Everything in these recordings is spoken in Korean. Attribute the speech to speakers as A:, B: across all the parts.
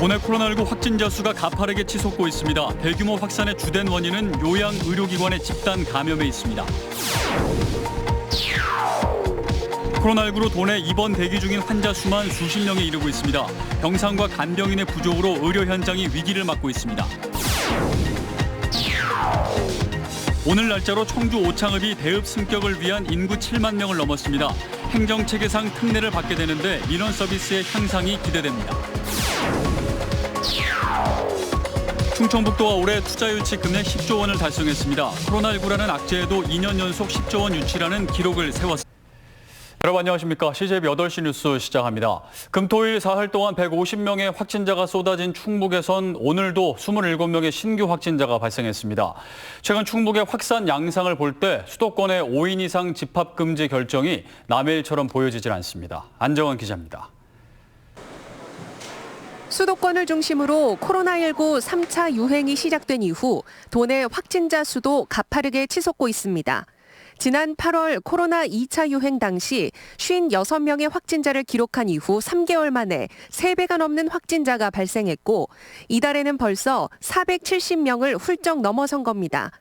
A: 도내 코로나19 확진자 수가 가파르게 치솟고 있습니다. 대규모 확산의 주된 원인은 요양의료기관의 집단 감염에 있습니다. 코로나19로 도내 입원 대기 중인 환자 수만 수십 명에 이르고 있습니다. 병상과 간병인의 부족으로 의료 현장이 위기를 맞고 있습니다. 오늘 날짜로 청주 오창읍이 대읍 승격을 위한 인구 7만 명을 넘었습니다. 행정체계상 특례를 받게 되는데 민원 서비스의 향상이 기대됩니다. 충청북도가 올해 투자 유치 금액 10조 원을 달성했습니다. 코로나19라는 악재에도 2년 연속 10조 원 유치라는 기록을 세웠습니다. 여러분 안녕하십니까. CJB 8시 뉴스 시작합니다. 금토일 사흘 동안 150명의 확진자가 쏟아진 충북에선 오늘도 27명의 신규 확진자가 발생했습니다. 최근 충북의 확산 양상을 볼 때 수도권의 5인 이상 집합 금지 결정이 남의 일처럼 보여지질 않습니다. 안정환 기자입니다.
B: 수도권을 중심으로 코로나19 3차 유행이 시작된 이후 도내 확진자 수도 가파르게 치솟고 있습니다. 지난 8월 코로나 2차 유행 당시 56명의 확진자를 기록한 이후 3개월 만에 3배가 넘는 확진자가 발생했고 이달에는 벌써 470명을 훌쩍 넘어선 겁니다.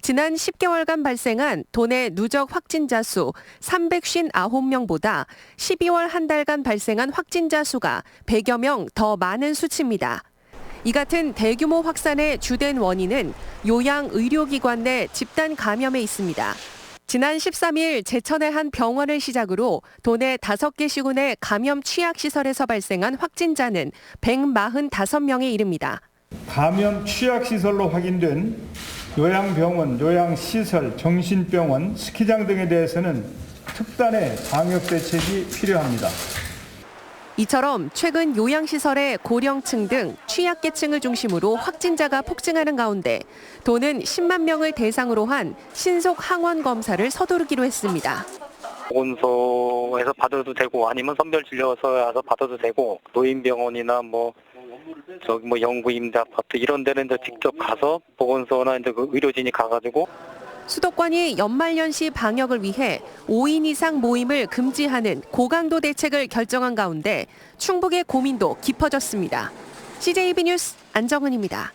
B: 지난 10개월간 발생한 도내 누적 확진자 수 359명보다 12월 한 달간 발생한 확진자 수가 100여 명 더 많은 수치입니다. 이 같은 대규모 확산의 주된 원인은 요양의료기관 내 집단 감염에 있습니다. 지난 13일 제천의 한 병원을 시작으로 도내 5개 시군의 감염 취약시설에서 발생한 확진자는 145명에 이릅니다.
C: 감염 취약시설로 확인된 요양병원, 요양시설, 정신병원, 스키장 등에 대해서는 특단의 방역대책이 필요합니다.
B: 이처럼 최근 요양시설의 고령층 등 취약계층을 중심으로 확진자가 폭증하는 가운데 도는 10만 명을 대상으로 한 신속 항원 검사를 서두르기로 했습니다.
D: 보건소에서 받아도 되고 아니면 선별진료소에 와서 받아도 되고 노인병원이나 영구임대 아파트 이런 데는 이제 직접 가서 보건소나 이제 그 의료진이 가가지고
B: 수도권이 연말연시 방역을 위해 5인 이상 모임을 금지하는 고강도 대책을 결정한 가운데 충북의 고민도 깊어졌습니다. CJB 뉴스 안정은입니다.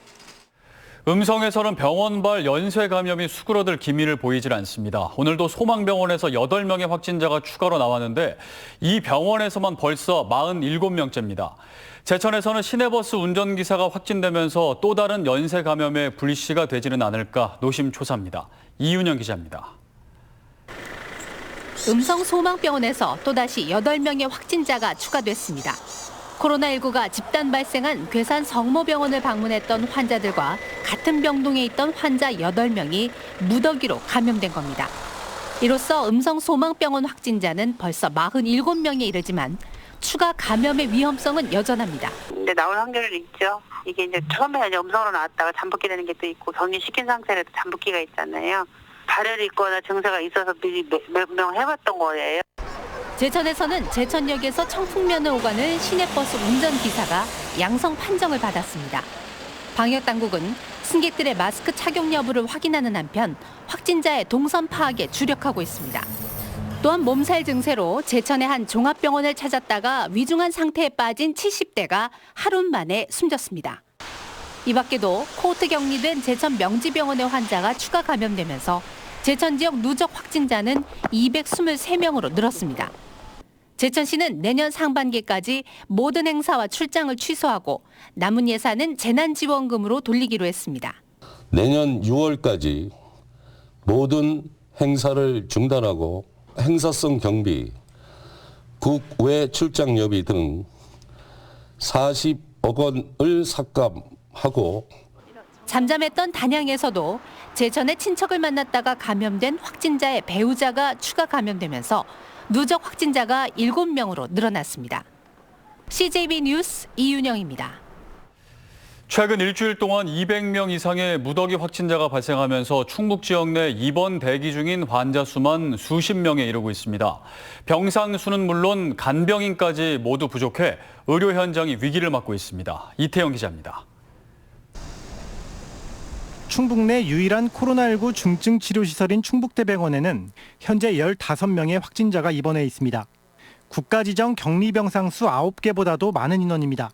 A: 음성에서는 병원발 연쇄 감염이 수그러들 기미를 보이질 않습니다. 오늘도 소망병원에서 8명의 확진자가 추가로 나왔는데 이 병원에서만 벌써 47명째입니다. 제천에서는 시내버스 운전기사가 확진되면서 또 다른 연쇄 감염의 불씨가 되지는 않을까 노심초사입니다. 이윤영 기자입니다.
E: 음성 소망병원에서 또다시 8명의 확진자가 추가됐습니다. 코로나19가 집단 발생한 괴산 성모병원을 방문했던 환자들과 같은 병동에 있던 환자 8명이 무더기로 감염된 겁니다. 이로써 음성 소망병원 확진자는 벌써 47명에 이르지만 추가 감염의 위험성은 여전합니다.
F: 근데 나올 확률은 있죠. 이게 이제 처음에 음성으로 나왔다가 잠복기 되는 게 또 있고 격리시킨 상태라도 잠복기가 있잖아요. 발열이 있거나 증세가 있어서 미리 몇 명 해봤던 거예요.
E: 제천에서는 제천역에서 청풍면을 오가는 시내버스 운전기사가 양성 판정을 받았습니다. 방역당국은 승객들의 마스크 착용 여부를 확인하는 한편 확진자의 동선 파악에 주력하고 있습니다. 또한 몸살 증세로 제천의 한 종합병원을 찾았다가 위중한 상태에 빠진 70대가 하루 만에 숨졌습니다. 이 밖에도 코호트 격리된 제천 명지병원의 환자가 추가 감염되면서 제천 지역 누적 확진자는 223명으로 늘었습니다. 제천시는 내년 상반기까지 모든 행사와 출장을 취소하고 남은 예산은 재난지원금으로 돌리기로 했습니다.
G: 내년 6월까지 모든 행사를 중단하고 행사성 경비, 국외 출장 여비 등 40억 원을 삭감하고
E: 잠잠했던 단양에서도 제천의 친척을 만났다가 감염된 확진자의 배우자가 추가 감염되면서 누적 확진자가 7명으로 늘어났습니다. CJB 뉴스 이윤영입니다.
A: 최근 일주일 동안 200명 이상의 무더기 확진자가 발생하면서 충북 지역 내 입원 대기 중인 환자 수만 수십 명에 이르고 있습니다. 병상 수는 물론 간병인까지 모두 부족해 의료 현장이 위기를 맞고 있습니다. 이태영 기자입니다.
H: 충북 내 유일한 코로나19 중증 치료시설인 충북대병원에는 현재 15명의 확진자가 입원해 있습니다. 국가지정 격리병상 수 9개보다도 많은 인원입니다.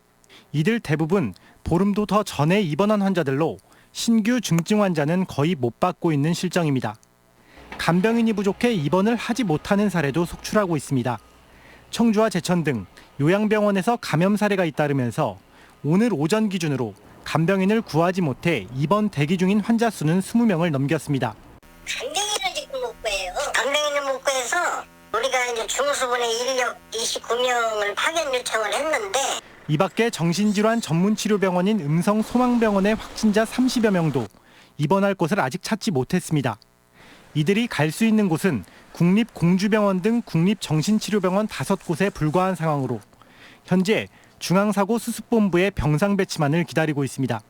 H: 이들 대부분 보름도 더 전에 입원한 환자들로 신규 중증 환자는 거의 못 받고 있는 실정입니다. 간병인이 부족해 입원을 하지 못하는 사례도 속출하고 있습니다. 청주와 제천 등 요양병원에서 감염 사례가 잇따르면서 오늘 오전 기준으로 간병인을 구하지 못해 입원 대기 중인 환자 수는 20명을 넘겼습니다.
I: 간병인을 지금 못 구해요. 간병인을 못 구해서 우리가 이제 중수본의 인력 29명을 파견 요청을 했는데
H: 이 밖에 정신질환 전문치료병원인 음성소망병원의 확진자 30여 명도 입원할 곳을 아직 찾지 못했습니다. 이들이 갈 수 있는 곳은 국립공주병원 등 국립정신치료병원 5곳에 불과한 상황으로 현재 중앙사고수습본부의 병상 배치만을 기다리고 있습니다.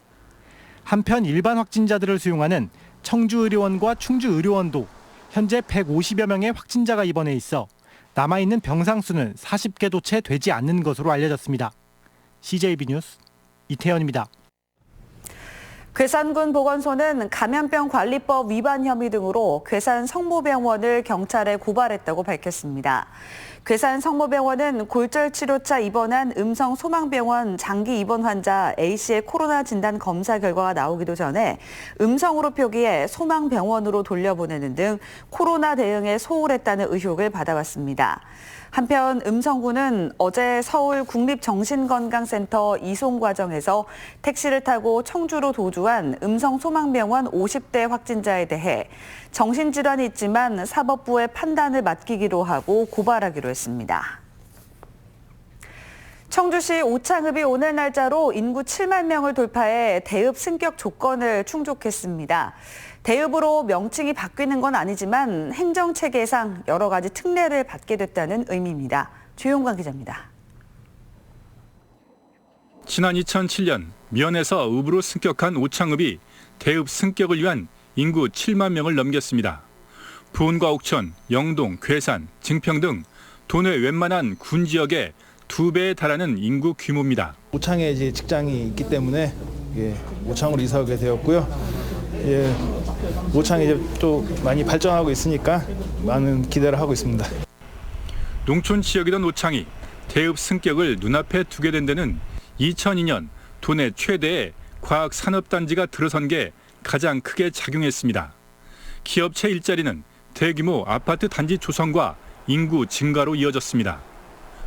H: 한편 일반 확진자들을 수용하는 청주의료원과 충주의료원도 현재 150여 명의 확진자가 입원해 있어 남아있는 병상 수는 40개도 채 되지 않는 것으로 알려졌습니다. CJB 뉴스 이태현입니다.
J: 괴산군 보건소는 감염병 관리법 위반 혐의 등으로 괴산 성모병원을 경찰에 고발했다고 밝혔습니다. 괴산 성모병원은 골절 치료차 입원한 음성 소망병원 장기 입원 환자 A씨의 코로나 진단 검사 결과가 나오기도 전에 음성으로 표기해 소망병원으로 돌려보내는 등 코로나 대응에 소홀했다는 의혹을 받아왔습니다. 한편 음성군은 어제 서울 국립정신건강센터 이송 과정에서 택시를 타고 청주로 도주한 음성소망병원 50대 확진자에 대해 정신질환이 있지만 사법부의 판단을 맡기기로 하고 고발하기로 했습니다. 청주시 오창읍이 오늘 날짜로 인구 7만 명을 돌파해 대읍 승격 조건을 충족했습니다. 대읍으로 명칭이 바뀌는 건 아니지만 행정체계상 여러 가지 특례를 받게 됐다는 의미입니다. 조용관 기자입니다.
K: 지난 2007년 면에서 읍으로 승격한 오창읍이 대읍 승격을 위한 인구 7만 명을 넘겼습니다. 부원과 옥천, 영동, 괴산, 증평 등 도내 웬만한 군 지역의 2배에 달하는 인구 규모입니다.
L: 오창에 이제 직장이 있기 때문에 오창으로 이사 오게 되었고요. 오창이 이제 또 많이 발전하고 있으니까 많은 기대를 하고 있습니다.
K: 농촌 지역이던 오창이 대읍 승격을 눈앞에 두게 된 데는 2002년 도내 최대의 과학산업단지가 들어선 게 가장 크게 작용했습니다. 기업체 일자리는 대규모 아파트 단지 조성과 인구 증가로 이어졌습니다.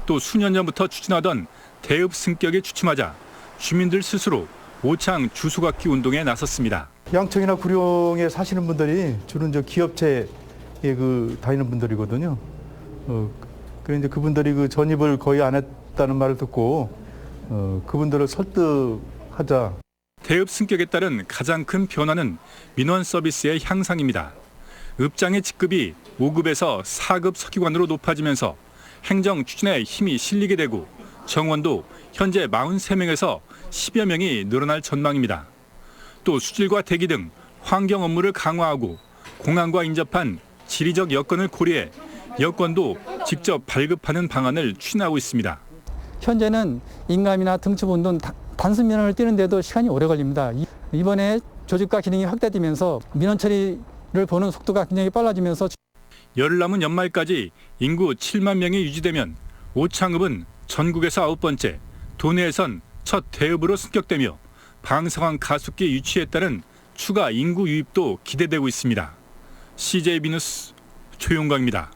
K: 또 수년 전부터 추진하던 대읍 승격이 주춤하자 주민들 스스로 오창 주소갖기 운동에 나섰습니다.
M: 양천이나 구룡에 사시는 분들이 주로 이제 기업체에 다니는 분들이거든요. 그래서 이제 그분들이 전입을 거의 안 했다는 말을 듣고 그분들을 설득하자.
K: 대읍 승격에 따른 가장 큰 변화는 민원 서비스의 향상입니다. 읍장의 직급이 5급에서 4급 서기관으로 높아지면서 행정 추진에 힘이 실리게 되고 정원도 현재 43명에서 10여 명이 늘어날 전망입니다. 또 수질과 대기 등 환경 업무를 강화하고 공항과 인접한 지리적 여건을 고려해 여건도 직접 발급하는 방안을 추진하고 있습니다.
N: 현재는 인감이나 등축 등 단순 민원을 띄는데도 시간이 오래 걸립니다. 이번에 조직과 기능이 확대되면서 민원 처리를 보는 속도가 굉장히 빨라지면서
K: 열 남은 연말까지 인구 7만 명이 유지되면 오창읍은 전국에서 9번째, 도내에선 첫 대읍으로 승격되며 방사선 가습기 유치에 따른 추가 인구 유입도 기대되고 있습니다. CJB 뉴스 조용광입니다.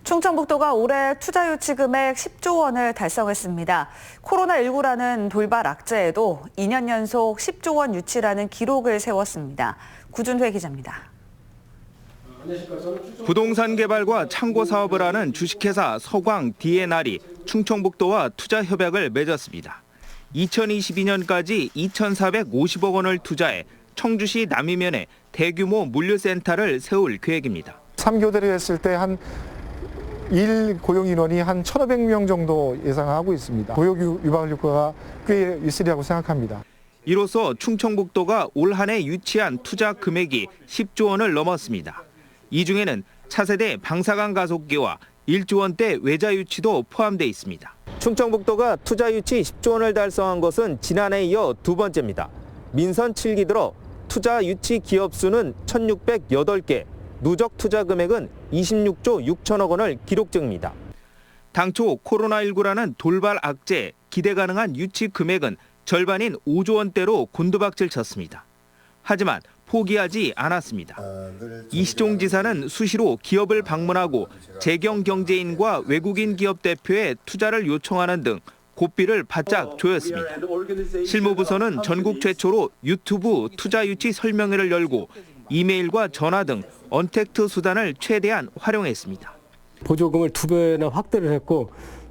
J: 충청북도가 올해 투자 유치 금액 10조 원을 달성했습니다. 코로나19라는 돌발 악재에도 2년 연속 10조 원 유치라는 기록을 세웠습니다. 구준회 기자입니다.
O: 부동산 개발과 창고 사업을 하는 주식회사 서광 D&R이 충청북도와 투자 협약을 맺었습니다. 2022년까지 2,450억 원을 투자해 청주시 남이면에 대규모 물류센터를 세울 계획입니다.
P: 3교대로 했을 때 한 일 고용 인원이 한 1,500명 정도 예상하고 있습니다. 고용 유발 효과가 꽤 있으리라고 생각합니다.
O: 이로써 충청북도가 올 한 해 유치한 투자 금액이 10조 원을 넘었습니다. 이 중에는 차세대 방사관 가속기와 1조 원대 외자 유치도 포함돼 있습니다. 충청북도가 투자 유치 10조 원을 달성한 것은 지난해에 이어 두 번째입니다. 민선 7기 들어 투자 유치 기업 수는 1,608개, 누적 투자 금액은 26조 6천억 원을 기록 중입니다. 당초 코로나19라는 돌발 악재, 기대 가능한 유치 금액은 절반인 5조 원대로 곤두박질 쳤습니다. 하지만 포기하지 않았습니다. 이시종 지사는 수시로 기업을 방문하고 재경 경제인과 외국인 기업 대표의 투자를 요청하는 등 고삐를 바짝 조였습니다. 실무부서는 전국 최초로 유튜브 투자 유치 설명회를 열고 이메일과 전화 등 언택트 수단을 최대한 활용했습니다.
Q: 보조금을 2배나 확대를 했고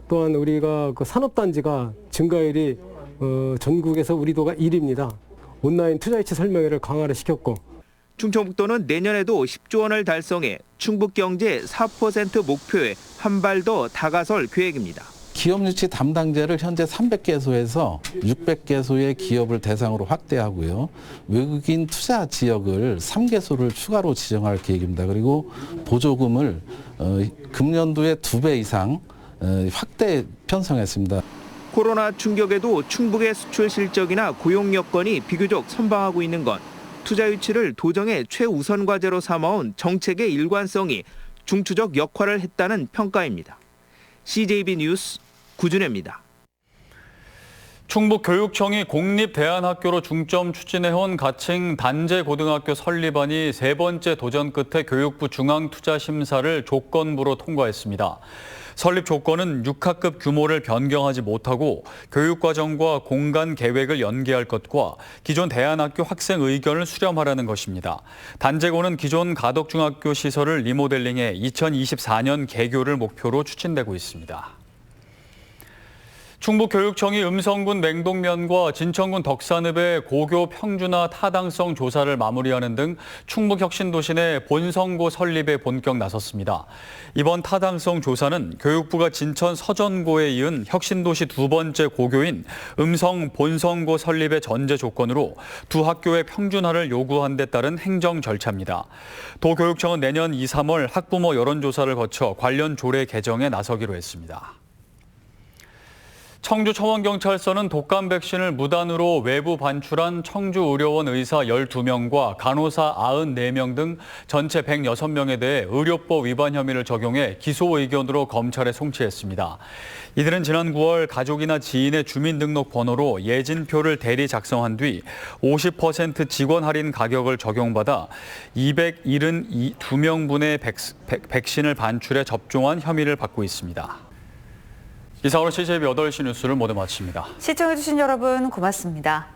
Q: 또한 우리가 그 산업단지가 증가율이 전국에서 우리도가 1위입니다. 온라인 투자유치 설명회를 강화를 시켰고
O: 충청북도는 내년에도 10조 원을 달성해 충북경제 4% 목표에 한 발 더 다가설 계획입니다.
R: 기업 유치 담당자를 현재 300개소에서 600개소의 기업을 대상으로 확대하고요. 외국인 투자 지역을 3개소를 추가로 지정할 계획입니다. 그리고 보조금을 금년도에 2배 이상 확대 편성했습니다.
O: 코로나 충격에도 충북의 수출 실적이나 고용 여건이 비교적 선방하고 있는 건 투자 유치를 도정의 최우선 과제로 삼아온 정책의 일관성이 중추적 역할을 했다는 평가입니다. CJB 뉴스 구준혜입니다.
A: 충북교육청이 공립대안학교로 중점 추진해온 가칭 단재고등학교 설립안이 세 번째 도전 끝에 교육부 중앙투자심사를 조건부로 통과했습니다. 설립 조건은 6학급 규모를 변경하지 못하고 교육과정과 공간 계획을 연계할 것과 기존 대안학교 학생 의견을 수렴하라는 것입니다. 단재고는 기존 가덕중학교 시설을 리모델링해 2024년 개교를 목표로 추진되고 있습니다. 충북교육청이 음성군 맹동면과 진천군 덕산읍의 고교 평준화 타당성 조사를 마무리하는 등 충북혁신도시 내 본성고 설립에 본격 나섰습니다. 이번 타당성 조사는 교육부가 진천 서전고에 이은 혁신도시 두 번째 고교인 음성 본성고 설립의 전제 조건으로 두 학교의 평준화를 요구한 데 따른 행정 절차입니다. 도교육청은 내년 2, 3월 학부모 여론조사를 거쳐 관련 조례 개정에 나서기로 했습니다. 청주 청원경찰서는 독감 백신을 무단으로 외부 반출한 청주의료원 의사 12명과 간호사 94명 등 전체 106명에 대해 의료법 위반 혐의를 적용해 기소 의견으로 검찰에 송치했습니다. 이들은 지난 9월 가족이나 지인의 주민등록번호로 예진표를 대리 작성한 뒤 50% 직원 할인 가격을 적용받아 272명분의 백신을 반출해 접종한 혐의를 받고 있습니다. 이상으로 CJB 8시 뉴스를 모두 마칩니다.
J: 시청해주신 여러분 고맙습니다.